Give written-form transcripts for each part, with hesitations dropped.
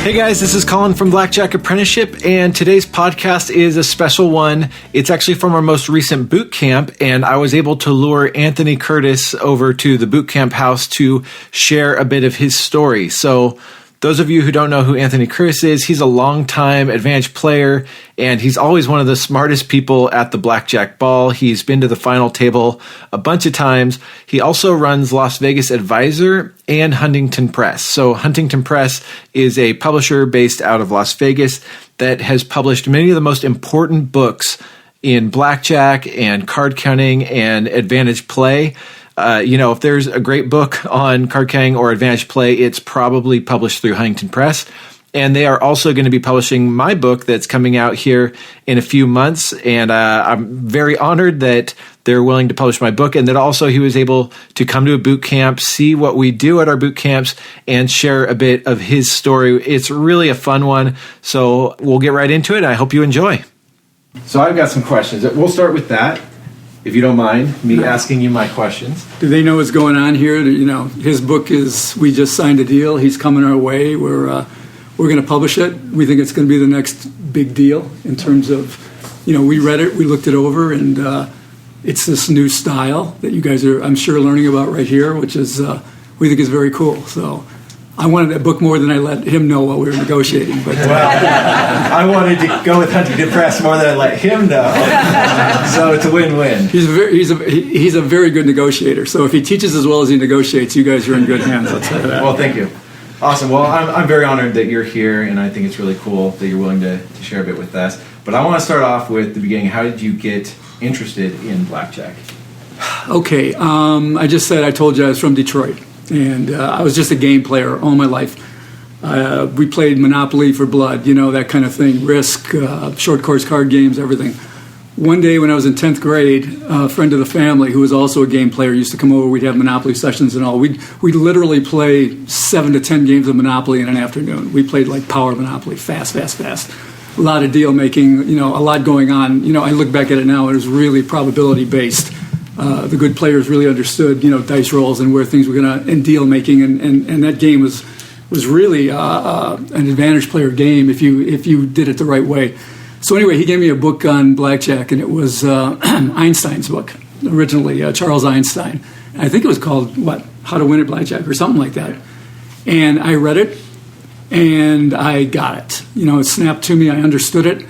Hey guys, this is Colin from Blackjack Apprenticeship, and today's podcast is a special one. It's actually from our most recent boot camp, and I was able to lure Anthony Curtis over to the boot camp house to share a bit of his story. So those of you who don't know who Anthony Curtis is, he's a longtime advantage player, and he's always one of the smartest people at the blackjack ball. He's been to the final table a bunch of times. He also runs Las Vegas Advisor and Huntington Press. So Huntington Press is a publisher based out of Las Vegas that has published many of the most important books in blackjack and card counting and advantage play. If there's a great book on card counting or advantage play, it's probably published through Huntington Press. And they are also going to be publishing my book that's coming out here in a few months. And I'm very honored that they're willing to publish my book, and that also he was able to come to a boot camp, see what we do at our boot camps, and share a bit of his story. It's really a fun one. So we'll get right into it. I hope you enjoy. So I've got some questions. We'll start with that, if you don't mind me asking you my questions. Do they know what's going on here? His book is, we just signed a deal. He's coming our way. We're going to publish it. We think it's going to be the next big deal in terms of, we read it, we looked it over, and it's this new style that you guys are, I'm sure, learning about right here, which is, we think is very cool. So I wanted that book more than I let him know while we were negotiating. But I wanted to go with Huntington Press more than I let him know. So it's a win-win. He's a very good negotiator. So if he teaches as well as he negotiates, you guys are in good hands. I'll tell you that. Well, thank you. Awesome. Well, I'm very honored that you're here, and I think it's really cool that you're willing to share a bit with us. But I want to start off with the beginning. How did you get interested in blackjack? Okay. I just said I told you I was from Detroit. And I was just a game player all my life. We played Monopoly for blood, that kind of thing, Risk, short course card games, everything. One day when I was in 10th grade, a friend of the family who was also a game player used to come over. We'd have Monopoly sessions and all. We'd literally play 7 to 10 games of Monopoly in an afternoon. We played like power Monopoly, fast. A lot of deal making, a lot going on. I look back at it now, it was really probability based. The good players really understood, dice rolls and where things were going to, and deal making, and that game was really an advantage player game if you did it the right way. So anyway, he gave me a book on blackjack, and it was Einstein's book originally, Charles Einstein. I think it was called How to Win at Blackjack or something like that. And I read it, and I got it. It snapped to me. I understood it,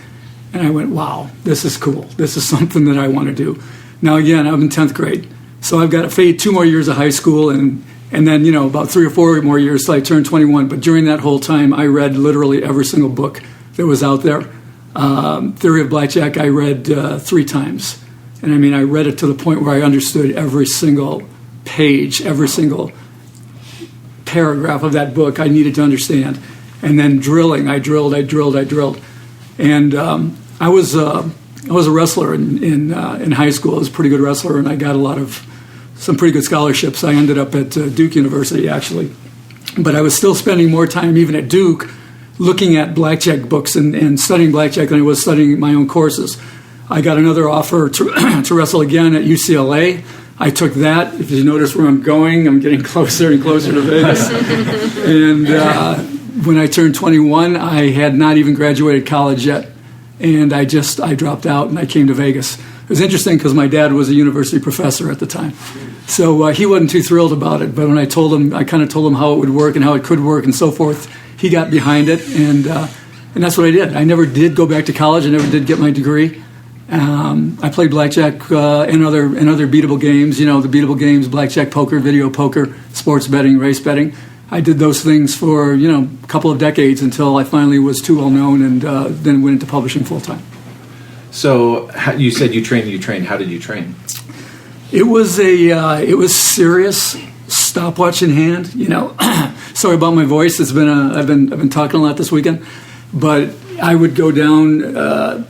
and I went, "Wow, this is cool. This is something that I want to do." Now, again, I'm in 10th grade, so I've got to fade 2 more years of high school and then, about 3 or 4 more years till I turn 21. But during that whole time, I read literally every single book that was out there. Theory of Blackjack, I read 3 times. And, I read it to the point where I understood every single page, every single paragraph of that book I needed to understand. And then drilling, I drilled. And I was a wrestler in high school. I was a pretty good wrestler, and I got some pretty good scholarships. I ended up at Duke University, actually. But I was still spending more time, even at Duke, looking at blackjack books and studying blackjack than I was studying my own courses. I got another offer to wrestle again at UCLA. I took that. If you notice where I'm going, I'm getting closer and closer to Vegas. And when I turned 21, I had not even graduated college yet. And I dropped out and I came to Vegas. It was interesting because my dad was a university professor at the time. So he wasn't too thrilled about it. But when I kind of told him how it would work and how it could work and so forth, he got behind it. And that's what I did. I never did go back to college. I never did get my degree. I played blackjack and other beatable games. The beatable games, blackjack, poker, video poker, sports betting, race betting. I did those things for, a couple of decades until I finally was too well known and then went into publishing full time. So you said you trained. How did you train? It was serious, stopwatch in hand. Sorry about my voice. I've been talking a lot this weekend, but I would go down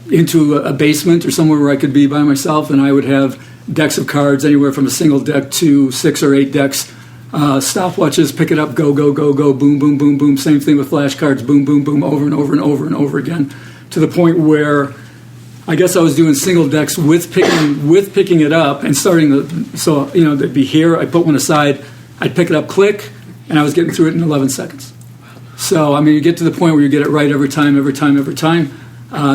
into a basement or somewhere where I could be by myself, and I would have decks of cards, anywhere from a single deck to 6 or 8 decks. Stopwatches, pick it up, go, boom, boom, boom, boom. Same thing with flashcards, boom, boom, boom, over and over and over and over again, to the point where I guess I was doing single decks with picking it up and starting they'd be here. I put one aside, I'd pick it up, click, and I was getting through it in 11 seconds. So, I mean, you get to the point where you get it right every time.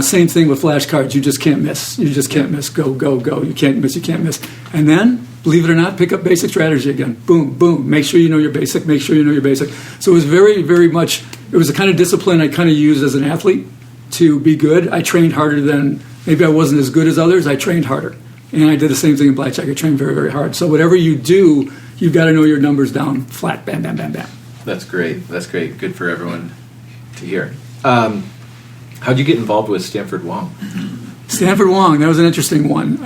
Same thing with flashcards. You just can't miss. You just can't miss. Go, go, go. You can't miss. And then, believe it or not, pick up basic strategy again. Boom, boom. Make sure you know your basic. So it was very, very much, it was the kind of discipline I kind of used as an athlete to be good. I trained harder than, maybe I wasn't as good as others. I trained harder. And I did the same thing in blackjack. I trained very, very hard. So whatever you do, you've got to know your numbers down flat. Bam, bam, bam, bam. That's great. Good for everyone to hear. How'd you get involved with Stanford Wong? Stanford Wong, that was an interesting one.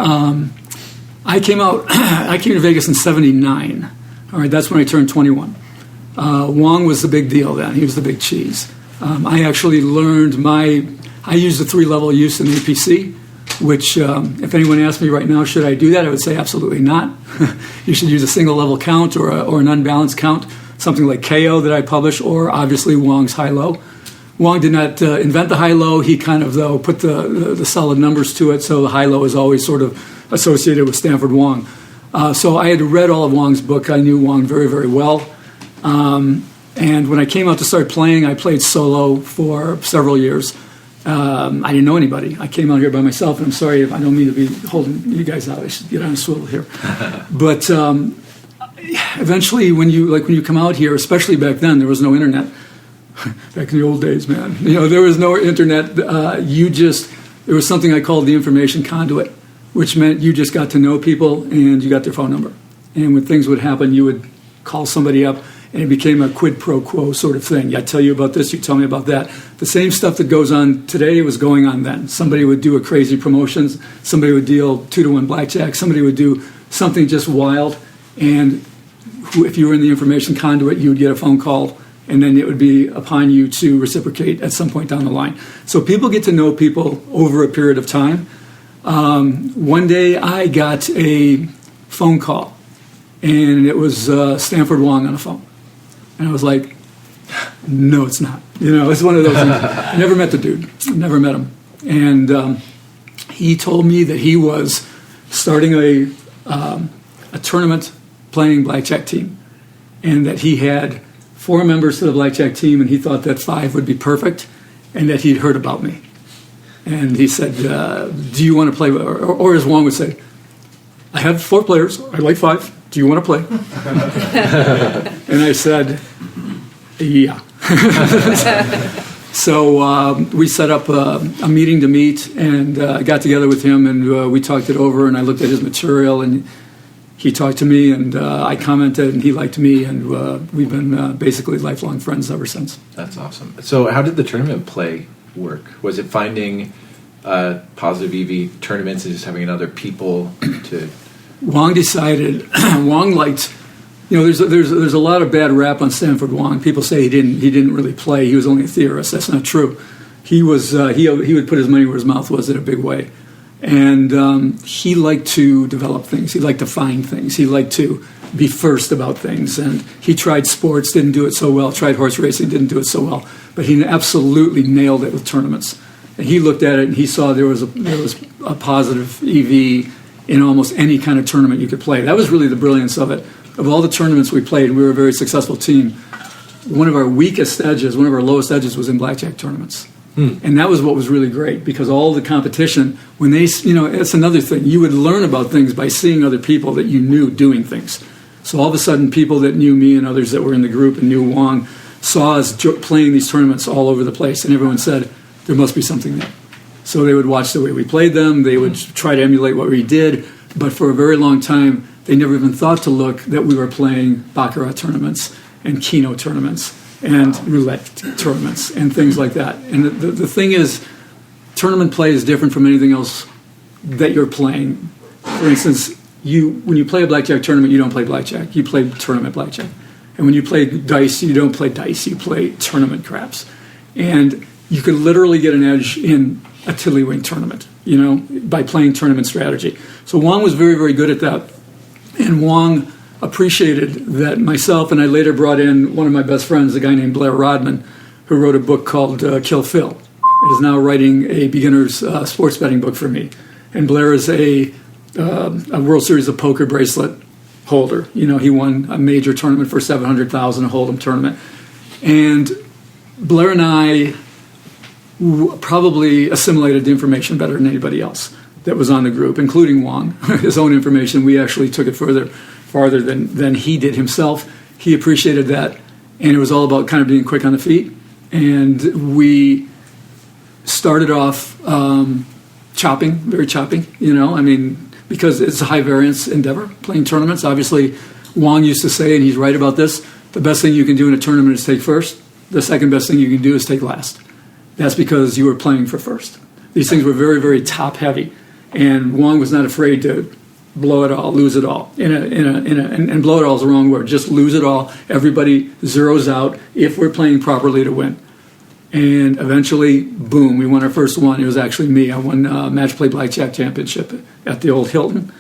I came to Vegas in '79. All right, that's when I turned 21. Wong was the big deal then. He was the big cheese. I actually learned I used the 3-level use in the APC, which if anyone asked me right now, should I do that? I would say absolutely not. You should use a single level count or an unbalanced count, something like KO that I publish, or obviously Wong's high-low. Wong did not invent the high-low. He kind of, though, put the solid numbers to it, so the high-low is always sort of associated with Stanford Wong. So I had read all of Wong's book. I knew Wong very, very well. And when I came out to start playing, I played solo for several years. I didn't know anybody. I came out here by myself, and I'm sorry if I don't mean to be holding you guys out. I should get on a swivel here. But eventually, when you come out here, especially back then, there was no internet. Back in the old days, man. There was no internet. There was something I called the information conduit, which meant you just got to know people and you got their phone number. And when things would happen, you would call somebody up, and it became a quid pro quo sort of thing. I tell you about this, you tell me about that. The same stuff that goes on today was going on then. Somebody would do a crazy promotions. Somebody would deal 2-to-1 blackjack. Somebody would do something just wild. And if you were in the information conduit, you would get a phone call, and then it would be upon you to reciprocate at some point down the line. So people get to know people over a period of time. One day I got a phone call, and it was Stanford Wong on the phone. And I was like, no, it's not. It's one of those things. I never met the dude. Never met him. And he told me that he was starting a tournament playing blackjack team, and that he had 4 members to the blackjack team, and he thought that 5 would be perfect, and that he'd heard about me. And he said, do you want to play? Or as Wong would say, I have 4 players. I'd like 5. Do you want to play? And I said, yeah. So we set up a meeting to meet, and I got together with him, and we talked it over, and I looked at his material, and he talked to me, and I commented, and he liked me, and we've been basically lifelong friends ever since. That's awesome. So how did the tournament play work? Was it finding positive EV tournaments and just having other people to... Wong decided, Wong liked, there's a lot of bad rap on Stanford Wong. People say he didn't really play. He was only a theorist. That's not true. He was he would put his money where his mouth was in a big way. And he liked to develop things. He liked to find things. He liked to be first about things. And he tried sports, didn't do it so well. Tried horse racing, didn't do it so well. But he absolutely nailed it with tournaments. And he looked at it, and he saw there was a positive EV in almost any kind of tournament you could play. That was really the brilliance of it. Of all the tournaments we played, we were a very successful team. One of our weakest edges, one of our lowest edges was in blackjack tournaments. And that was what was really great, because all the competition, when they, it's another thing. You would learn about things by seeing other people that you knew doing things. So all of a sudden, people that knew me and others that were in the group and knew Wong saw us playing these tournaments all over the place, and everyone said, there must be something there. So they would watch the way we played them. They would try to emulate what we did. But for a very long time, they never even thought to look that we were playing baccarat tournaments and keno tournaments and roulette tournaments and things like that. And the thing is, tournament play is different from anything else that you're playing. For instance, when you play a blackjack tournament, you don't play blackjack. You play tournament blackjack. And when you play dice, you don't play dice. You play tournament craps. And you could literally get an edge in a tiddlywink tournament, by playing tournament strategy. So Wong was very, very good at that. And Wong appreciated that myself, and I later brought in one of my best friends, a guy named Blair Rodman, who wrote a book called Kill Phil. He is now writing a beginner's sports betting book for me. And Blair is a World Series of Poker bracelet holder. He won a major tournament for $700,000, a Hold'em tournament. And Blair and I probably assimilated the information better than anybody else that was on the group, including Wong. His own information, we actually took it farther than he did himself. He appreciated that, and it was all about kind of being quick on the feet. And we started off very chopping, because it's a high variance endeavor, playing tournaments. Obviously, Wong used to say, and he's right about this, the best thing you can do in a tournament is take first. The second best thing you can do is take last. That's because you were playing for first. These things were very, very top heavy, and Wong was not afraid to blow it all, lose it all. And blow it all is the wrong word. Just lose it all. Everybody zeroes out if we're playing properly to win. And eventually, boom, we won our first one. It was actually me. I won Match Play Blackjack Championship at the old Hilton.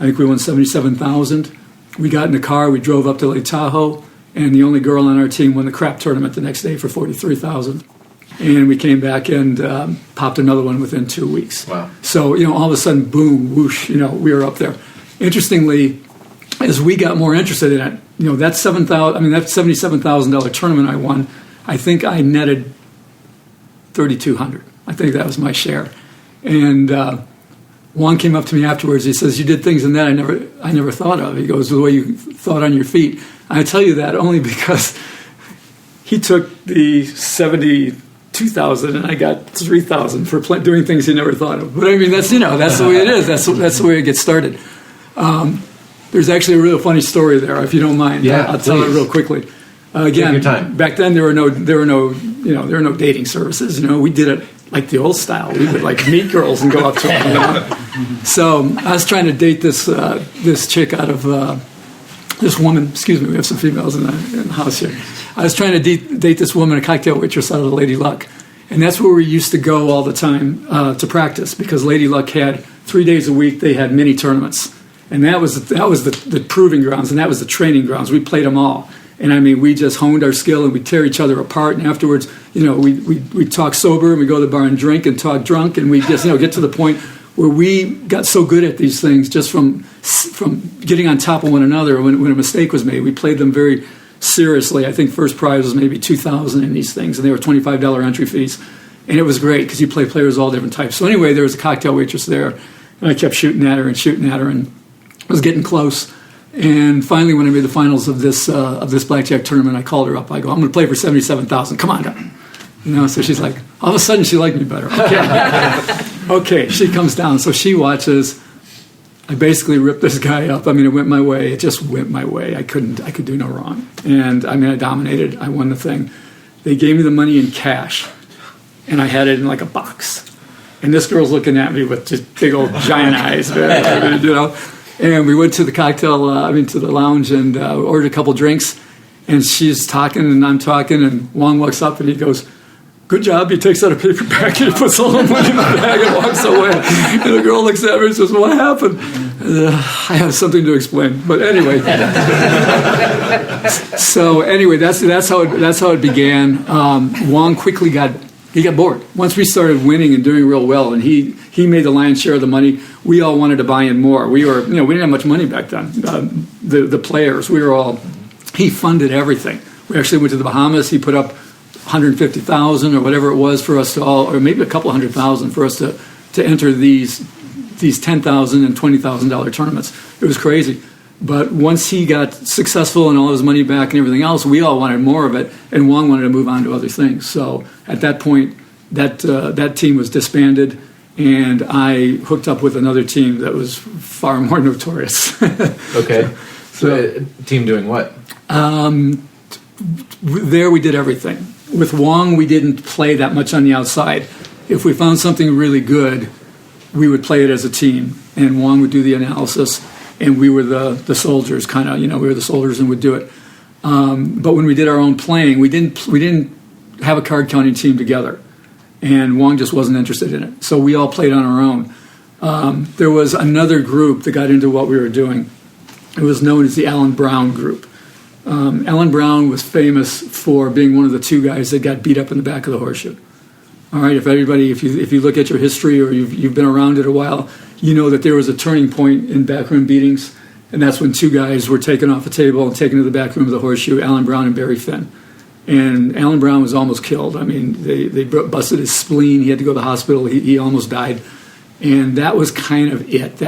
I think we won $77,000. We got in the car. We drove up to Lake Tahoe, and the only girl on our team won the crap tournament the next day for $43,000. And we came back and popped another one within 2 weeks. Wow. So, all of a sudden, boom, whoosh, we were up there. Interestingly, as we got more interested in it, that $77,000 tournament I won, I think I netted $3,200. I think that was my share. And Wong came up to me afterwards. He says, "You did things in that I never thought of." He goes, "The way you thought on your feet." I tell you that only because he took the $72,000 and I got $3,000 for doing things he never thought of. But I mean, that's the way it is. That's the way it gets started. There's actually a real funny story there, if you don't mind. Yeah, I'll tell it real quickly. Again, your time. Back then there were no dating services. We did it like the old style. We would like meet girls and go up to them. So I was trying to date this chick out of this woman. Excuse me, we have some females in the house here. I was trying to date this woman, a cocktail waitress out of the Lady Luck, and that's where we used to go all the time to practice, because Lady Luck had 3 days a week. They had mini tournaments, and that was the proving grounds, and that was the training grounds. We played them all. And I mean, we just honed our skill, and we tear each other apart. And afterwards, we talk sober, and we go to the bar and drink and talk drunk, and we just get to the point where we got so good at these things just from getting on top of one another. When a mistake was made, we played them very seriously. I think first prize was maybe $2,000 in these things, and they were $25 entry fees. And it was great because you play players of all different types. So anyway, there was a cocktail waitress there, and I kept shooting at her, and I was getting close. And finally, when I made the finals of this blackjack tournament, I called her up. I go, "I'm going to play for $77,000. Come on down." So she's like, all of a sudden, she liked me better. Okay, okay. She comes down, so she watches. I basically ripped this guy up. I mean, it went my way. It just went my way. I could do no wrong. And I mean, I dominated. I won the thing. They gave me the money in cash, and I had it in like a box. And this girl's looking at me with just big old giant eyes, man, And we went to the to the lounge and ordered a couple drinks. And she's talking and I'm talking. And Wong walks up and he goes, "Good job." He takes out a paper bag and he puts all the money in the bag and walks away. And the girl looks at me and says, "What happened?" I have something to explain. But anyway. So anyway, that's how it began. Wong quickly got bored. Once we started winning and doing real well, and he made the lion's share of the money, we all wanted to buy in more. We didn't have much money back then. The players, he funded everything. We actually went to the Bahamas. He put up $150,000 or whatever it was for us to all, or maybe a couple $100,000 for us to enter these $10,000 and $20,000 tournaments. It was crazy. But once he got successful and all his money back and everything else, we all wanted more of it, and Wong wanted to move on to other things. So at that point, that team was disbanded, and I hooked up with another team that was far more notorious. Okay. So team doing what? There we did everything. With Wong, we didn't play that much on the outside. If we found something really good, we would play it as a team, and Wong would do the analysis. And we were the soldiers, kind of, we were the soldiers and would do it. But when we did our own playing, we didn't have a card counting team together, and Wong just wasn't interested in it. So we all played on our own. There was another group that got into what we were doing. It was known as the Alan Brown group. Alan Brown was famous for being one of the two guys that got beat up in the back of the horseshoe. All right, if you look at your history or you've been around it a while, you know that there was a turning point in backroom beatings, and that's when two guys were taken off a table and taken to the back room of the horseshoe, Alan Brown and Barry Finn. And Alan Brown was almost killed. I mean, they busted his spleen. He had to go to the hospital. He almost died. And that was kind of it.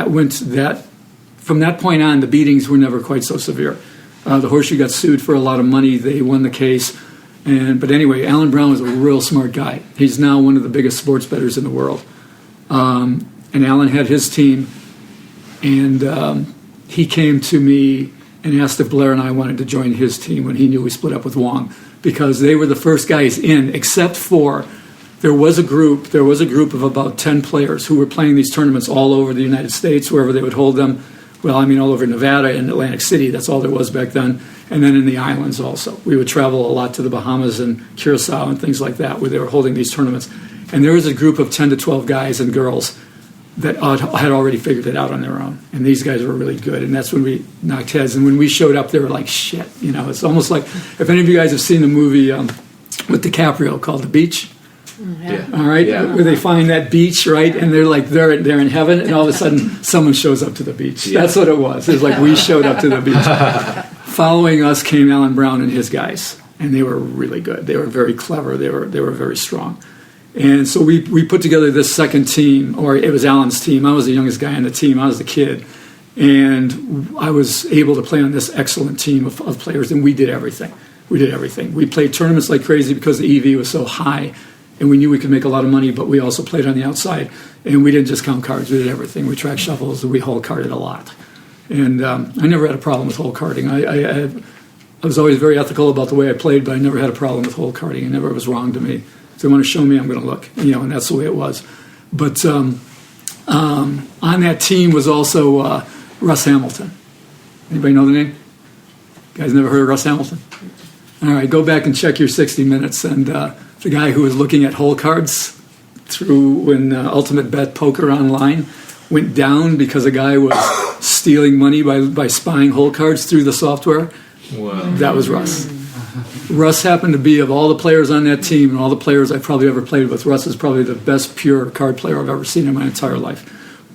From that point on, the beatings were never quite so severe. The horseshoe got sued for a lot of money. They won the case. But anyway, Alan Brown was a real smart guy. He's now one of the biggest sports bettors in the world. And Alan had his team. And he came to me and asked if Blair and I wanted to join his team when he knew we split up with Wong, because they were the first guys in, except for there was a group of about 10 players who were playing these tournaments all over the United States, wherever they would hold them. Well, I mean, all over Nevada and Atlantic City. That's all there was back then. And then in the islands also. We would travel a lot to the Bahamas and Curacao and things like that, where they were holding these tournaments. And there was a group of 10 to 12 guys and girls that had already figured it out on their own. And these guys were really good. And that's when we knocked heads. And when we showed up, they were like, shit. You know, it's almost like, if any of you guys have seen the movie with DiCaprio called The Beach. Yeah. All right, where they find that beach, right, and they're like they're in heaven, and all of a sudden someone shows up to the beach. Yeah. That's what it was. It was like we showed up to the beach. Following us came Alan Brown and his guys, and they were really good. They were very clever. They were very strong. And so we put together this second team, or it was Alan's team. I was the youngest guy on the team. I was the kid, and I was able to play on this excellent team of players, and we did everything. We played tournaments like crazy because the EV was so high. And we knew we could make a lot of money, but we also played on the outside. And we didn't just count cards. We did everything. We tracked shuffles, and we hole carded a lot. And I never had a problem with hole carding. I was always very ethical about the way I played, but I never had a problem with hole carding. It never was wrong to me. If they want to show me, I'm going to look. You know, and that's the way it was. But on that team was also Russ Hamilton. Anybody know the name? You guys never heard of Russ Hamilton? All right, go back and check your 60 Minutes. And the guy who was looking at hole cards through when Ultimate Bet Poker Online went down because a guy was stealing money by spying hole cards through the software. Wow. That was Russ. Russ happened to be, of all the players on that team and all the players I've probably ever played with, Russ is probably the best pure card player I've ever seen in my entire life.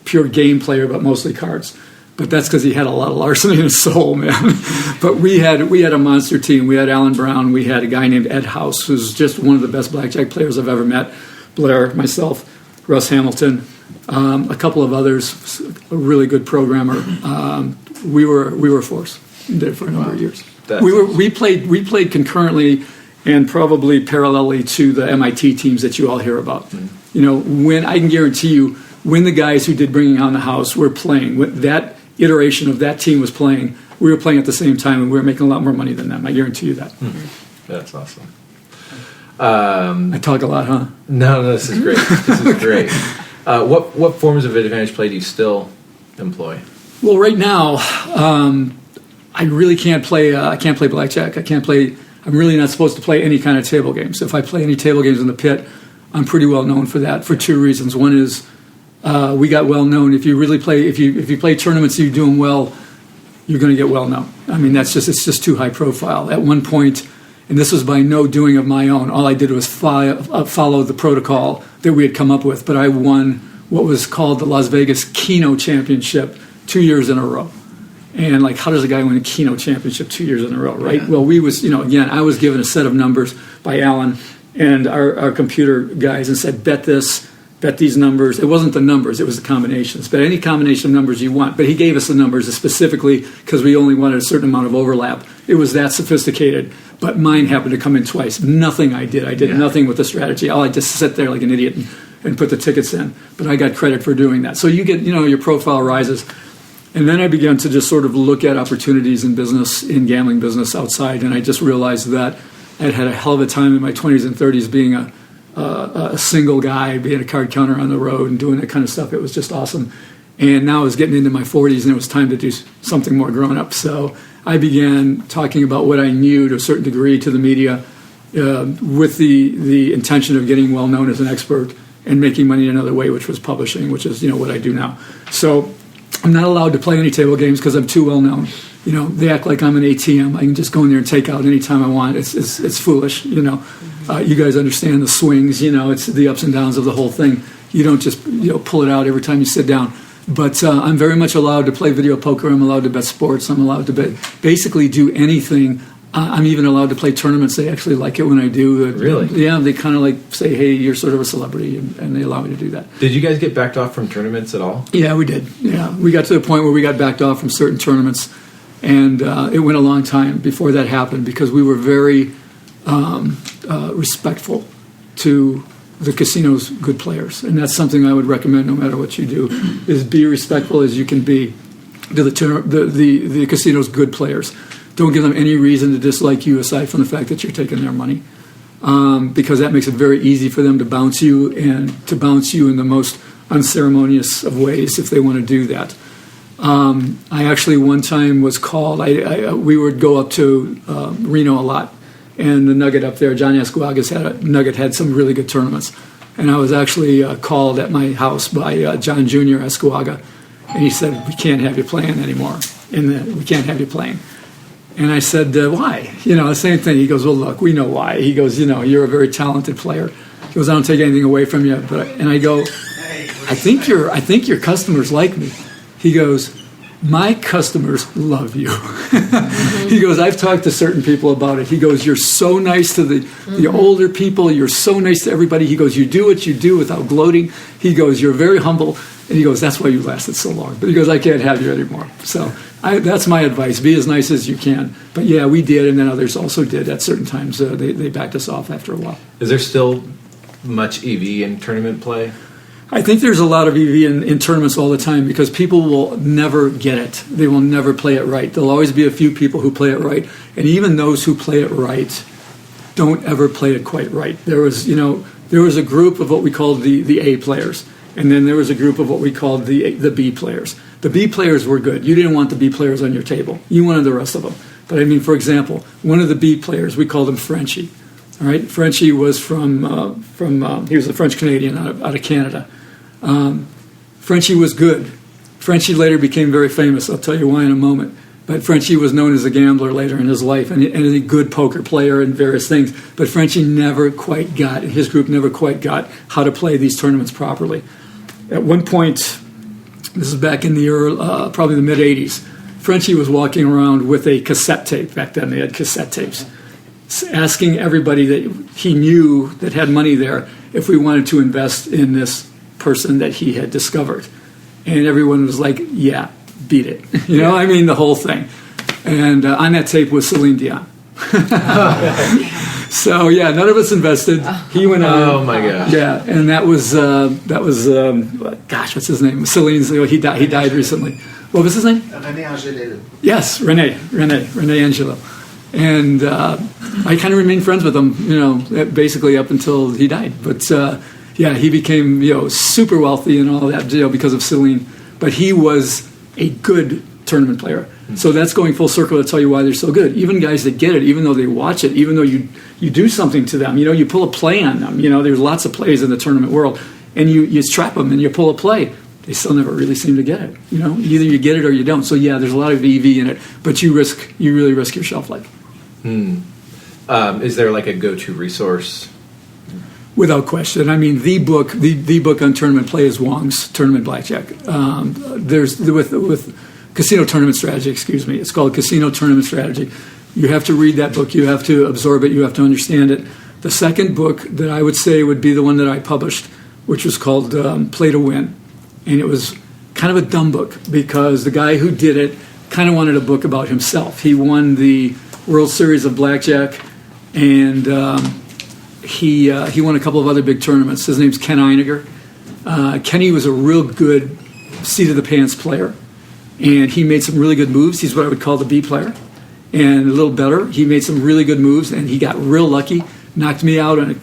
Pure game player, but mostly cards. But that's because he had a lot of larceny in his soul, man. But we had a monster team. We had Alan Brown. We had a guy named Ed House, who's just one of the best blackjack players I've ever met. Blair, myself, Russ Hamilton, a couple of others, a really good programmer. We were a force. We did it for a number of years. We played concurrently and probably parallelly to the MIT teams that you all hear about. Mm-hmm. You know, when I can guarantee you, when the guys who did Bringing Down the House were playing, when that iteration of that team was playing, we were playing at the same time, and we were making a lot more money than them. I guarantee you that. Mm-hmm. That's awesome. I talk a lot, huh? No, this is great. This is great. What forms of advantage play do you still employ? Well, right now, I really can't play. I can't play blackjack. I'm really not supposed to play any kind of table games. If I play any table games in the pit, I'm pretty well known for that for two reasons. One is we got well known. If you really play, if you play tournaments, you do them well, you're going to get well known. I mean, it's just too high profile. At one point, and this was by no doing of my own, all I did was follow the protocol that we had come up with. But I won what was called the Las Vegas Keno Championship 2 years in a row. And like, how does a guy win a Keno Championship 2 years in a row, right? Yeah. Well, again, I was given a set of numbers by Alan and our computer guys and said, bet this. Bet these numbers. It wasn't the numbers, it was the combinations. Bet any combination of numbers you want. But he gave us the numbers specifically because we only wanted a certain amount of overlap. It was that sophisticated. But mine happened to come in twice. Nothing I did. I did nothing with the strategy. I just sit there like an idiot and put the tickets in. But I got credit for doing that. So you get, your profile rises. And then I began to just sort of look at opportunities in business, in gambling business outside. And I just realized that I'd had a hell of a time in my 20s and 30s being a single guy, being a card counter on the road and doing that kind of stuff. It was just awesome. And now I was getting into my 40s, and it was time to do something more grown up. So I began talking about what I knew to a certain degree to the media with the intention of getting well known as an expert and making money another way, which was publishing, which is what I do now. So I'm not allowed to play any table games because I'm too well known. They act like I'm an ATM. I can just go in there and take out anytime I want. It's foolish, You guys understand the swings, it's the ups and downs of the whole thing. You don't just, pull it out every time you sit down. But I'm very much allowed to play video poker. I'm allowed to bet sports. I'm allowed to basically do anything I'm even allowed to play tournaments. They actually like it when I do. Really? Yeah, they kind of like say, hey, you're sort of a celebrity, and they allow me to do that. Did you guys get backed off from tournaments at all? Yeah, we did. Yeah, we got to the point where we got backed off from certain tournaments, and it went a long time before that happened because we were very respectful to the casino's good players, and that's something I would recommend no matter what you do, is be respectful as you can be to the casino's good players. Don't give them any reason to dislike you aside from the fact that you're taking their money, because that makes it very easy for them to bounce you, and to bounce you in the most unceremonious of ways if they want to do that. I actually one time was called. We would go up to Reno a lot, and the Nugget up there, Johnny Escuaga's had some really good tournaments, and I was actually called at my house by John Jr. Escuaga, and he said, "We can't have you playing anymore. We can't have you playing." And I said, "Why?" The same thing. He goes, "Well, look, we know why." He goes, "You're a very talented player." He goes, "I don't take anything away from you." And I go, I think your customers like me." He goes, "My customers love you." He goes, "I've talked to certain people about it." He goes, "You're so nice to the older people. You're so nice to everybody." He goes, "You do what you do without gloating." He goes, "You're very humble." And he goes, "That's why you lasted so long." But he goes, "I can't have you anymore." So that's my advice. Be as nice as you can. But yeah, we did, and then others also did at certain times. They backed us off after a while. Is there still much EV in tournament play? I think there's a lot of EV in tournaments all the time because people will never get it. They will never play it right. There'll always be a few people who play it right. And even those who play it right don't ever play it quite right. There was a group of what we called the A players. And then there was a group of what we called the B players. The B players were good. You didn't want the B players on your table. You wanted the rest of them. But I mean, for example, one of the B players, we called him Frenchie. All right, Frenchie was from he was a French Canadian out of Canada. Frenchie was good. Frenchie later became very famous. I'll tell you why in a moment. But Frenchie was known as a gambler later in his life and a good poker player and various things. But Frenchie his group never quite got how to play these tournaments properly. At one point, this is back in the early, probably the mid-'80s, Frenchie was walking around with a cassette tape. Back then they had cassette tapes, asking everybody that he knew that had money there if we wanted to invest in this person that he had discovered. And everyone was like, "Yeah, beat it." I mean, the whole thing. And on that tape was Celine Dion. So yeah, none of us invested. He went on. Oh my gosh. Yeah, and that was gosh, what's his name? Celine's. He died recently. What was his name? René Angelo. Yes, René Angelo. And I kind of remained friends with him, basically up until he died. But yeah, he became super wealthy and all that because of Celine. But he was a good tournament player. So that's going full circle to tell you why they're so good. Even guys that get it, even though they watch it, even though you do something to them, you pull a play on them. There's lots of plays in the tournament world, and you trap them and you pull a play. They still never really seem to get it. Either you get it or you don't. So yeah, there's a lot of EV in it, but you really risk your shelf life. Is there like a go-to resource? Without question. I mean, the book on tournament play is Wong's Tournament Blackjack. There's with Casino Tournament Strategy, it's called Casino Tournament Strategy. You have to read that book. You have to absorb it. You have to understand it. The second book that I would say would be the one that I published, which was called Play to Win. And it was kind of a dumb book because the guy who did it kind of wanted a book about himself. He won the World Series of Blackjack, and he won a couple of other big tournaments. His name's Ken Einiger. Kenny was a real good seat-of-the-pants player. And he made some really good moves. He's what I would call the B player. And a little better, he made some really good moves, and he got real lucky, knocked me out on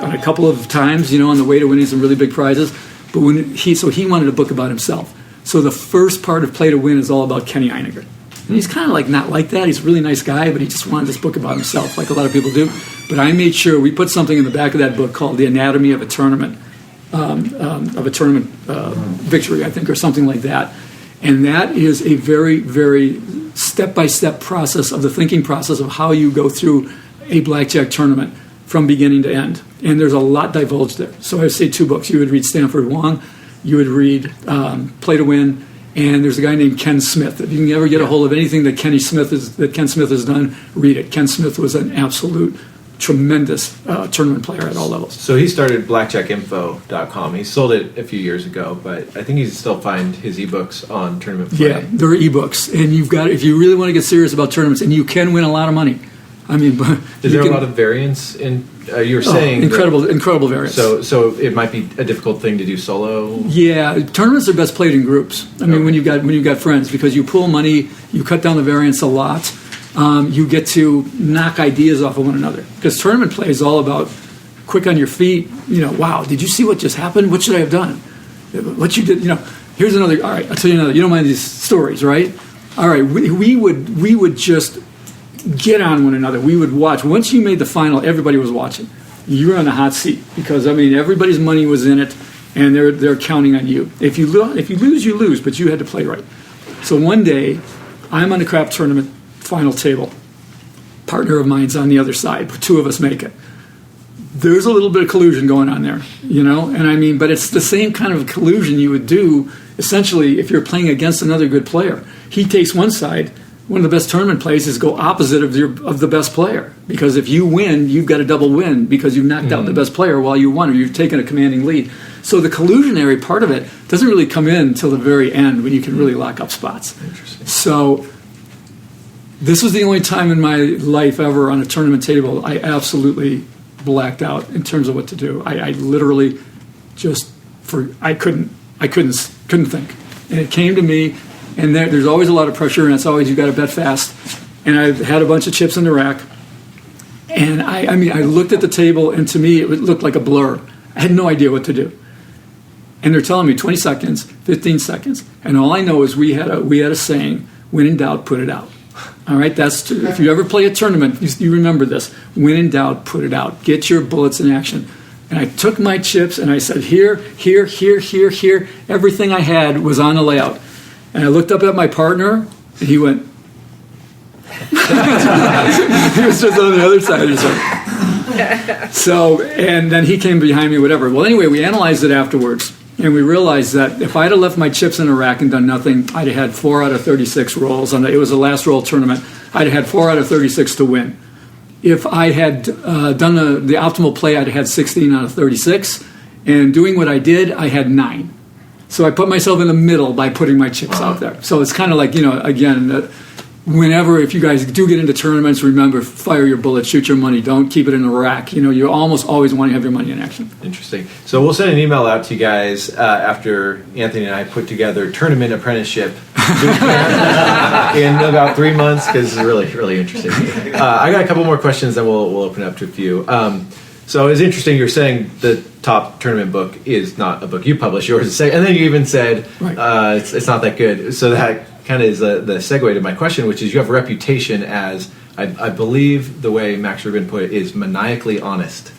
a couple of times, on the way to winning some really big prizes. But he wanted a book about himself. So the first part of Play to Win is all about Kenny Einiger. And he's kind of not like that. He's a really nice guy, but he just wanted this book about himself, like a lot of people do. But I made sure we put something in the back of that book called The Anatomy of a Tournament, Victory, I think, or something like that. And that is a very, very step-by-step process of the thinking process of how you go through a blackjack tournament from beginning to end. And there's a lot divulged there. So I would say 2 books. You would read Stanford Wong, you would read Play to Win, And there's a guy named Ken Smith. If you can ever get a hold of anything that Ken Smith has done, read it. Ken Smith was an absolute tremendous tournament player at all levels. So he started blackjackinfo.com. He sold it a few years ago, but I think you can still find his ebooks on tournament play. Yeah, there are ebooks, and you've got, if you really want to get serious about tournaments, and you can win a lot of money. I mean, is there a lot of variance in? You were saying incredible variance. So it might be a difficult thing to do solo. Yeah, tournaments are best played in groups. I mean, when you've got friends, because you pool money, you cut down the variance a lot. You get to knock ideas off of one another, because tournament play is all about quick on your feet. Wow, did you see what just happened? What should I have done? What you did? Here's another. All right, I'll tell you another. You don't mind these stories, right? All right, we would just get on one another. We would watch. Once you made the final, everybody was watching. You were on the hot seat, because everybody's money was in it, and they're counting on you. If you lose, you lose, but you had to play right. So one day, I'm on the crap tournament final table. Partner of mine's on the other side. Two of us make it. There's a little bit of collusion going on there, and but it's the same kind of collusion you would do essentially if you're playing against another good player. He takes one side. One of the best tournament plays is go opposite of the best player, because if you win, you've got a double win because you've knocked out the best player while you won, or you've taken a commanding lead. So the collusionary part of it doesn't really come in until the very end, when you can really lock up spots. Interesting. So this was the only time in my life ever on a tournament table I absolutely blacked out in terms of what to do. I literally I couldn't think, and it came to me. And there's always a lot of pressure, and it's always, you've got to bet fast. And I had a bunch of chips in the rack. And I looked at the table, and to me, it looked like a blur. I had no idea what to do. And they're telling me 20 seconds, 15 seconds. And all I know is we had a saying, when in doubt, put it out. All right, if you ever play a tournament, you remember this. When in doubt, put it out. Get your bullets in action. And I took my chips, and I said, here, here, here, here, here. Everything I had was on the layout. And I looked up at my partner, and he went. He was just on the other side of the So, and then he came behind me, whatever. Well, anyway, we analyzed it afterwards, and we realized that if I'd have left my chips in a rack and done nothing, I'd have had 4 out of 36 rolls. It was a last roll tournament. I'd have had 4 out of 36 to win. If I had done the optimal play, I'd have had 16 out of 36. And doing what I did, I had 9. So I put myself in the middle by putting my chips out there. So it's kind of like, again, whenever, if you guys do get into tournaments, remember, fire your bullets, shoot your money. Don't keep it in a rack. You almost always want to have your money in action. Interesting. So we'll send an email out to you guys after Anthony and I put together Tournament Apprenticeship in about 3 months, because it's really, really interesting. I got a couple more questions, then we'll open it up to a few. So it's interesting, you're saying the top tournament book is not a book you publish, yours is, and then you even said it's not that good. So that kind of is the segue to my question, which is, you have a reputation as, I believe the way Max Rubin put it, is maniacally honest.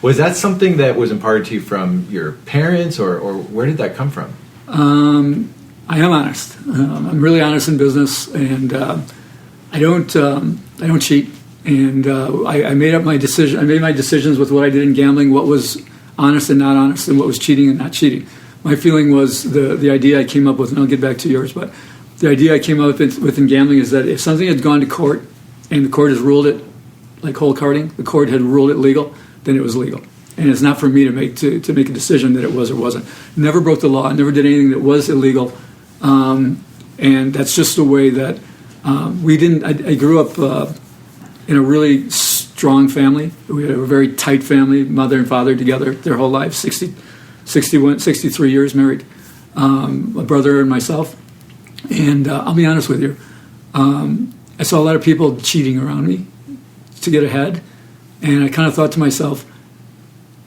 Was that something that was imparted to you from your parents, or where did that come from? I am honest. I'm really honest in business, and I don't cheat. And I made my decisions with what I did in gambling, what was honest and not honest, and what was cheating and not cheating. My feeling was the idea I came up with, and I'll get back to yours, but the idea I came up with in gambling is that if something had gone to court and the court has ruled it, like hole carding, the court had ruled it legal, then it was legal. And it's not for me to make a decision that it was or wasn't. Never broke the law, never did anything that was illegal. And that's just the way that we didn't. I grew up in a really strong family. We had a very tight family, mother and father together their whole lives, 63 years married, a brother and myself. And I'll be honest with you, I saw a lot of people cheating around me to get ahead, and I kind of thought to myself,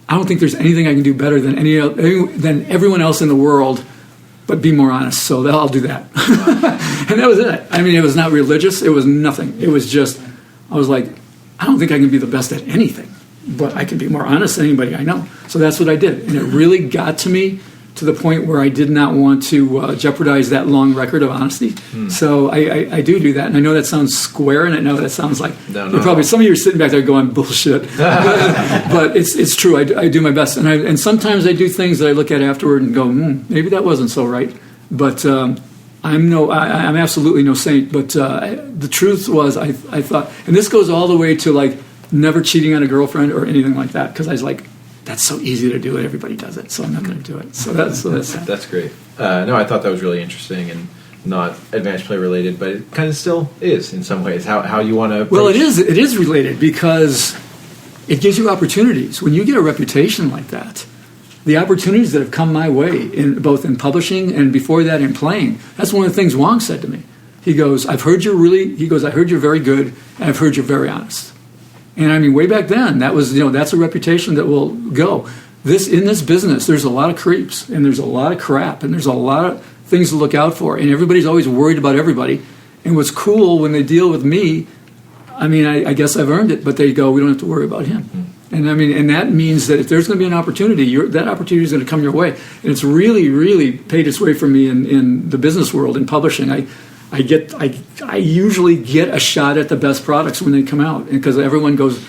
I don't think there's anything I can do better than everyone else in the world, but be more honest. So I'll do that. And that was it. It was not religious. It was nothing. It was just, I was like, I don't think I can be the best at anything, but I can be more honest than anybody I know. So that's what I did. And it really got to me to the point where I did not want to jeopardize that long record of honesty. So I do that. And I know that sounds square, and I know that sounds like, probably some of you are sitting back there going, bullshit. But it's true. I do my best. And sometimes I do things that I look at afterward and go, maybe that wasn't so right. But I'm absolutely no saint. But the truth was, I thought, and this goes all the way to like never cheating on a girlfriend or anything like that, because I was like, that's so easy to do it. Everybody does it, so I'm not going to do it. So that's great. No, I thought that was really interesting and not advanced play related, but it kind of still is in some ways how you want to approach. Well, it is related because it gives you opportunities. When you get a reputation like that, the opportunities that have come my way, both in publishing and before that in playing, that's one of the things Wong said to me. He goes, I heard you're very good, and I've heard you're very honest. And I mean, way back then, that was, that's a reputation that will go. In this business, there's a lot of creeps, and there's a lot of crap, and there's a lot of things to look out for, and everybody's always worried about everybody. And what's cool when they deal with me, I mean, I guess I've earned it, but they go, we don't have to worry about him. Mm-hmm. And I mean, and that means that if there's going to be an opportunity, that opportunity is going to come your way. And it's really, really paid its way for me in the business world, in publishing. I usually get a shot at the best products when they come out, because everyone goes,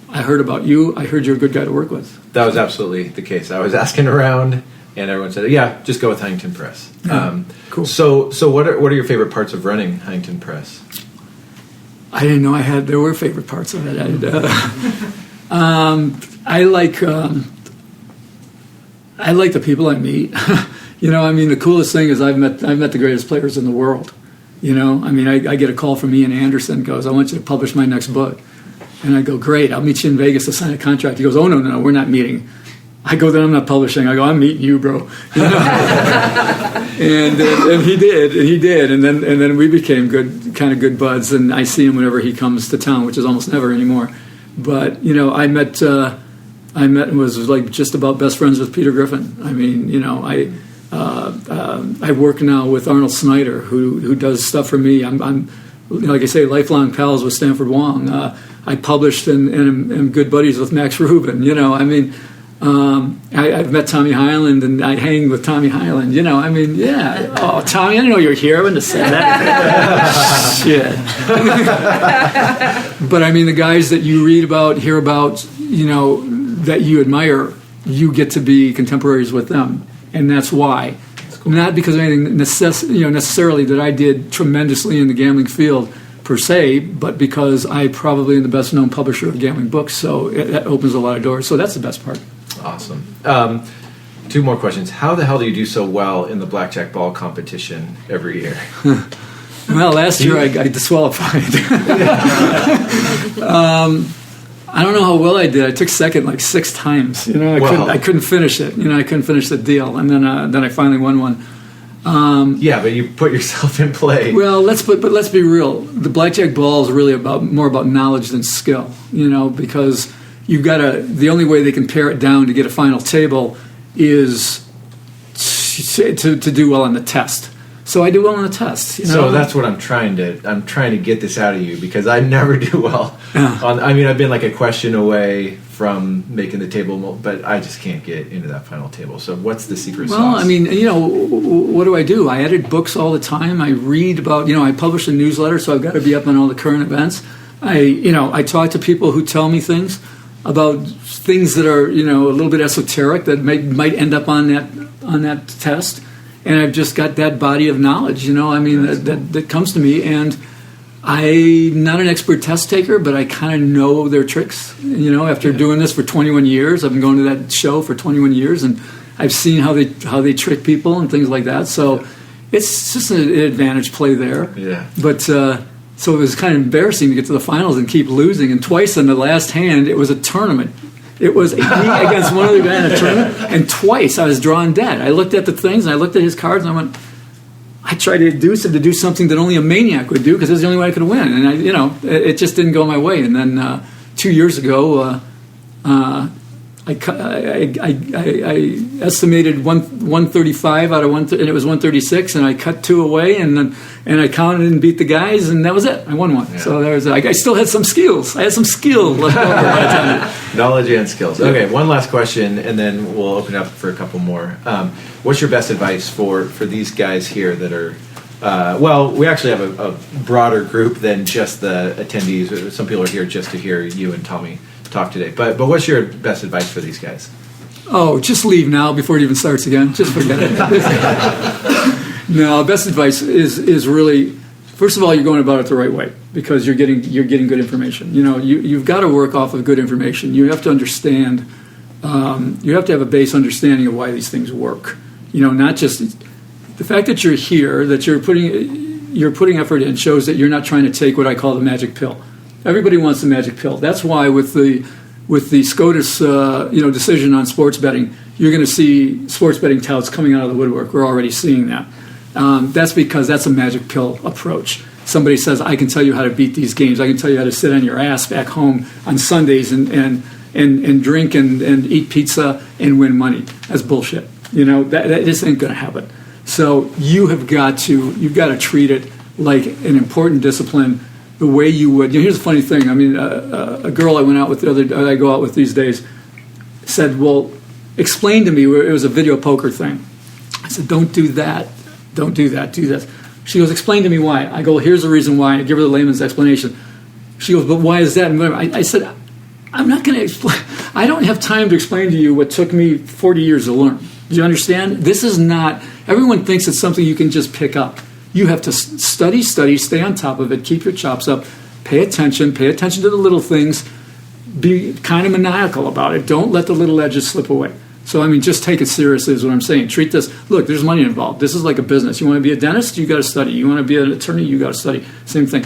I heard about you. I heard you're a good guy to work with. That was absolutely the case. I was asking around, and everyone said, yeah, just go with Huntington Press. Cool. So what are your favorite parts of running Huntington Press? I didn't know there were favorite parts of it. I like the people I meet. I mean, the coolest thing is I've met the greatest players in the world. I mean, I get a call from Ian Anderson, goes, I want you to publish my next book. And I go, great, I'll meet you in Vegas to sign a contract. He goes, oh, no, we're not meeting. I go, then I'm not publishing. I go, I'm meeting you, bro. And he did. And then we became good buds. And I see him whenever he comes to town, which is almost never anymore. But, I met and was like just about best friends with Peter Griffin. I mean, I work now with Arnold Snyder, who does stuff for me. I'm like I say, lifelong pals with Stanford Wong. I published and am good buddies with Max Rubin. I mean, I've met Tommy Hyland, and I hang with Tommy Hyland. I mean, yeah. Oh, Tommy, I didn't know you were here. I wouldn't have said that. Shit. But I mean, the guys that you read about, hear about, that you admire, you get to be contemporaries with them, and that's why. Cool. Not because of anything necessarily that I did tremendously in the gambling field per se, but because I probably am the best known publisher of gambling books, so that opens a lot of doors. So that's the best part. Awesome. 2 more questions. How the hell do you do so well in the blackjack ball competition every year? Well, last year I got disqualified. I don't know how well I did. I took second like 6 times. I couldn't finish it. I couldn't finish the deal, and then I finally won one. Yeah, but you put yourself in play. Well, let's be real. The blackjack ball is really more about knowledge than skill. Because you've got the only way they can pare it down to get a final table is to do well on the test. So I do well on the test. So that's what I'm trying to get this out of you, because I never do well. I've been like a question away from making the table, but I just can't get into that final table. So what's the secret sauce? Well, I mean, what do? I edit books all the time. I read about, I publish a newsletter, so I've got to be up on all the current events. I talk to people who tell me things about things that are, a little bit esoteric that might end up on that test. And I've just got that body of knowledge, that comes to me. And I'm not an expert test taker, but I kind of know their tricks. After doing this for 21 years, I've been going to that show for 21 years, and I've seen how they trick people and things like that. So it's just an advantage play there. Yeah. But so it was kind of embarrassing to get to the finals and keep losing. And twice in the last hand, it was a tournament. It was me against one other guy in a tournament, and twice I was drawn dead. I looked at the things, and I looked at his cards, and I went, I tried to induce him to do something that only a maniac would do, because it was the only way I could win. And it just didn't go my way. And then 2 years ago, I estimated 135 out of and it was 136, and I cut 2 away, and I counted and beat the guys, and that was it. I won one. Yeah. So there was. I still had some skills. I had some skill left over by the time. Knowledge and skills. Okay, one last question, and then we'll open up for a couple more. What's your best advice for these guys here that are? We actually have a broader group than just the attendees. Some people are here just to hear you and Tommy talk today. But what's your best advice for these guys? Oh, just leave now before it even starts again. Just forget it. No, best advice is really, first of all, you're going about it the right way because you're getting good information. You've got to work off of good information. You have to understand. You have to have a base understanding of why these things work. Not just the fact that you're here, that you're putting effort in, shows that you're not trying to take what I call the magic pill. Everybody wants the magic pill. That's why with the SCOTUS decision on sports betting, you're going to see sports betting touts coming out of the woodwork. We're already seeing that. That's because that's a magic pill approach. Somebody says, I can tell you how to beat these games. I can tell you how to sit on your ass back home on Sundays and drink and eat pizza and win money. That's bullshit. That just ain't going to happen. So you've got to treat it like an important discipline the way you would. Here's the funny thing. I mean, a girl I go out with these days said, well, explain to me, it was a video poker thing. I said, don't do that. Don't do that. Do this. She goes, explain to me why. I go, here's the reason why. I give her the layman's explanation. She goes, but why is that? And I said, I'm not going to explain. I don't have time to explain to you what took me 40 years to learn. Do you understand? This is not, everyone thinks it's something you can just pick up. You have to study, stay on top of it, keep your chops up, pay attention to the little things, be kind of maniacal about it. Don't let the little edges slip away. So, I mean, just take it seriously is what I'm saying. Treat this, look, there's money involved. This is like a business. You want to be a dentist? You got to study. You want to be an attorney? You got to study. Same thing.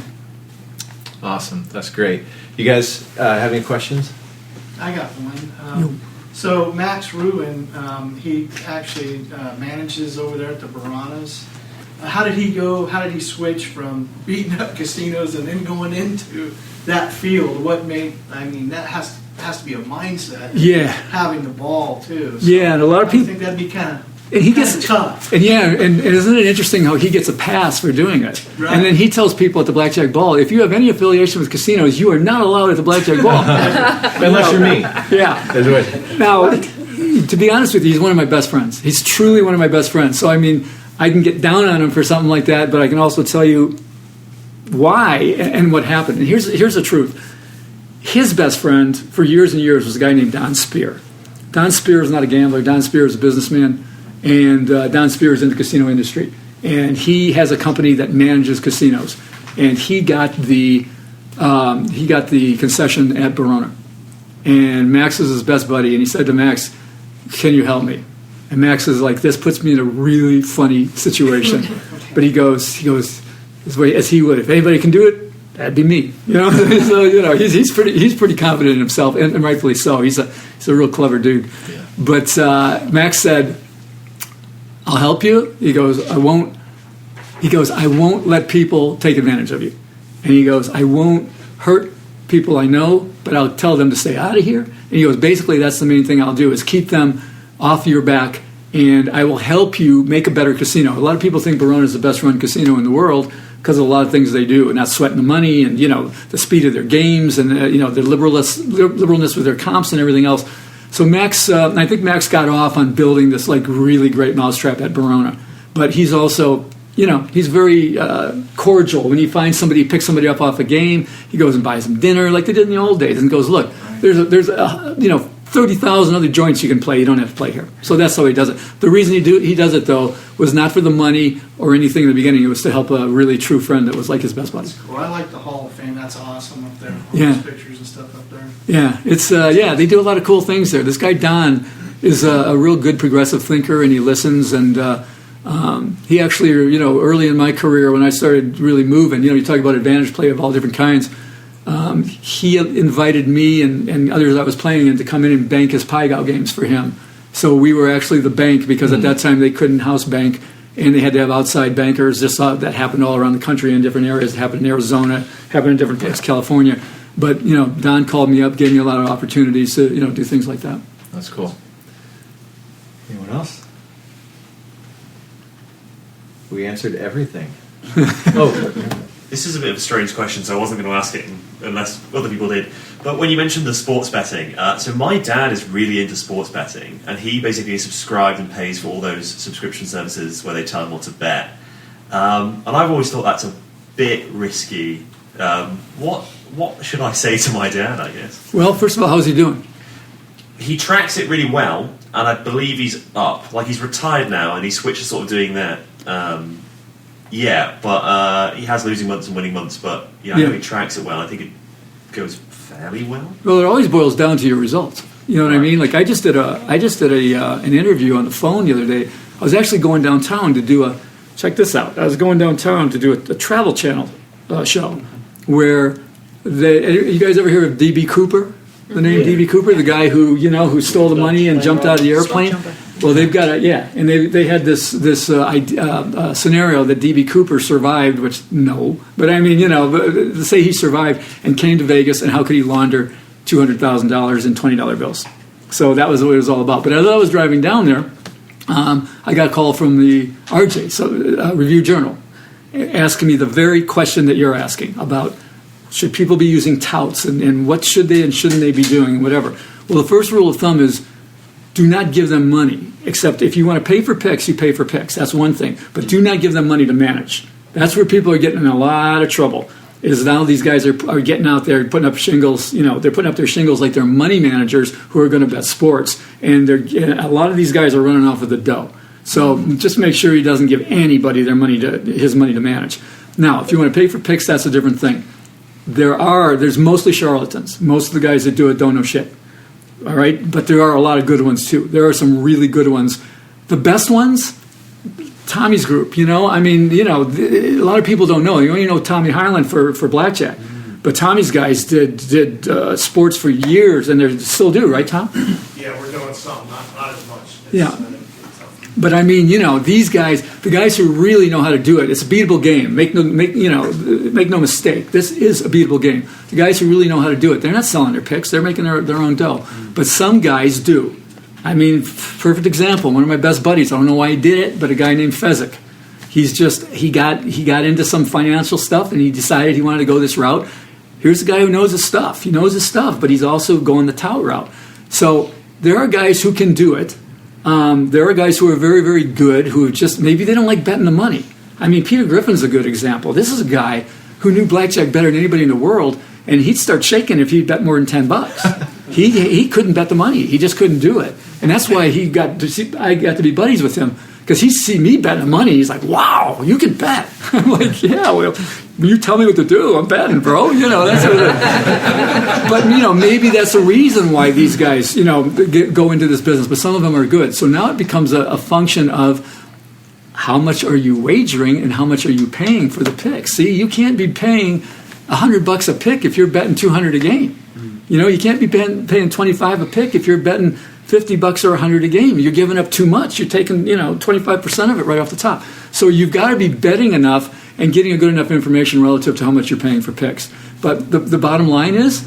Awesome. That's great. You guys have any questions? I got one. So Max Ruin, he actually manages over there at the Baranas. How did he go? How did he switch from beating up casinos and then going into that field? What made? I mean, that has to be a mindset. Yeah. Having the ball too. So yeah, and a lot of people I think that'd be kind of. And he gets tough. And isn't it interesting how he gets a pass for doing it? Right. And then he tells people at the Blackjack Ball, if you have any affiliation with casinos, you are not allowed at the Blackjack Ball. Unless you're me. Yeah. That's right. Now, to be honest with you, he's one of my best friends. He's truly one of my best friends. So, I mean, I can get down on him for something like that, but I can also tell you why and what happened. And here's the truth. His best friend for years and years was a guy named Don Spear. Don Spear is not a gambler. Don Spear is a businessman. And Don Spear is in the casino industry, and he has a company that manages casinos. And he got the concession at Verona. And Max is his best buddy, and he said to Max, "Can you help me?" And Max is like, "This puts me in a really funny situation." But he goes as way as he would. If anybody can do it, that'd be me. So he's pretty confident in himself, and rightfully so. He's a real clever dude. Yeah. But Max said, I'll help you. He goes, I won't let people take advantage of you. And he goes, I won't hurt people I know, but I'll tell them to stay out of here. And he goes, basically, that's the main thing I'll do is keep them off your back, and I will help you make a better casino. A lot of people think Verona is the best run casino in the world because of a lot of things they do, and not sweating the money, and the speed of their games, and their liberalness with their comps and everything else. So Max, I think Max got off on building this like really great mousetrap at Verona, but he's also, he's very cordial. When he finds somebody, he picks somebody up off a game, he goes and buys them dinner like they did in the old days, and goes, look, there's 30,000 other joints you can play. You don't have to play here. So that's how he does it. The reason he does it though was not for the money or anything in the beginning. It was to help a really true friend that was like his best buddy. Well, I like the Hall of Fame. That's awesome up there. All yeah. those pictures and stuff up there. Yeah, it's they do a lot of cool things there. This guy Don is a real good progressive thinker, and he listens. And he actually, early in my career when I started really moving, you talk about advantage play of all different kinds. He invited me and others I was playing in to come in and bank his Pie-Gow games for him. So we were actually the bank because at that time they couldn't house bank, and they had to have outside bankers. That happened all around the country in different areas. It happened in Arizona, happened in different places, California. But Don called me up, gave me a lot of opportunities to do things like that. That's cool. Anyone else? We answered everything. This is a bit of a strange question, so I wasn't going to ask it unless other people did. But when you mentioned the sports betting, so my dad is really into sports betting, and he basically subscribed and pays for all those subscription services where they tell him what to bet. And I've always thought that's a bit risky. What should I say to my dad, I guess? Well, first of all, how's he doing? He tracks it really well, and I believe he's up. Like, he's retired now, and he switched to sort of doing that But he has losing months and winning months. But I know he tracks it well. I think it goes fairly well. Well, it always boils down to your results. You know what I mean? Like I just did an interview on the phone the other day. I was actually going downtown to do check this out. I was going downtown to do a Travel Channel show where you guys ever hear of D.B. Cooper? The name D.B. Cooper, the guy who stole the money and jumped out of the airplane. Well, they've got and they had this scenario that D.B. Cooper survived, which but I mean, say he survived and came to Vegas, and how could he launder $200,000 in $20 bills? So that was what it was all about. But as I was driving down there, I got a call from the RJ Review Journal asking me the very question that you're asking about should people be using touts and what should they and shouldn't they be doing, whatever. Well, the first rule of thumb is do not give them money, except if you want to pay for picks, you pay for picks. That's one thing. But do not give them money to manage. That's where people are getting in a lot of trouble, is now these guys are getting out there putting up shingles. They're putting up their shingles like they're money managers who are going to bet sports. And a lot of these guys are running off with the dough. So just make sure he doesn't give anybody his money to manage. Now, if you want to pay for picks, that's a different thing. There's mostly charlatans. Most of the guys that do it don't know shit. All right, but there are a lot of good ones too. There are some really good ones. The best ones, Tommy's group. A lot of people don't know. You only know Tommy Highland for blackjack, but Tommy's guys did sports for years, and they still do, right, Tom? Yeah, we're doing some, not as much. But I mean, these guys, the guys who really know how to do it, it's a beatable game. Make no mistake. This is a beatable game. The guys who really know how to do it, they're not selling their picks. They're making their own dough. But some guys do. I mean, perfect example. One of my best buddies. I don't know why he did it, but a guy named Fezzik. He got into some financial stuff, and he decided he wanted to go this route. Here's a guy who knows his stuff. He knows his stuff, but he's also going the tout route. So there are guys who can do it. There are guys who are very, very good who just maybe they don't like betting the money. I mean, Peter Griffin's a good example. This is a guy who knew blackjack better than anybody in the world, and he'd start shaking if he'd bet more than $10. He couldn't bet the money. He just couldn't do it, and that's why I got to be buddies with him because he see me betting the money. He's like, "Wow, you can bet." I'm like, "Yeah, well, you tell me what to do. I'm betting, bro." That's what it is. But maybe that's a reason why these guys go into this business. But some of them are good. So now it becomes a function of how much are you wagering and how much are you paying for the pick. See, you can't be paying $100 a pick if you're betting $200 a game. You can't be paying $25 a pick if you're betting $50 or $100 a game. You're giving up too much. You're taking 25% of it right off the top. So you've got to be betting enough and getting a good enough information relative to how much you're paying for picks. But the bottom line is,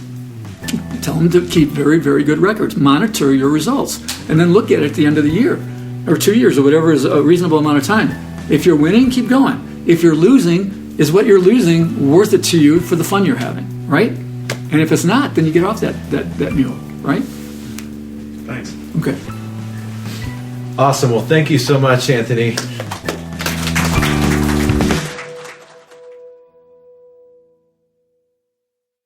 tell them to keep very, very good records. Monitor your results. And then look at it at the end of the year or 2 years or whatever is a reasonable amount of time. If you're winning, keep going. If you're losing, is what you're losing worth it to you for the fun you're having, right? And if it's not, then you get off that mule, right? Thanks. Okay. Awesome. Well, thank you so much, Anthony.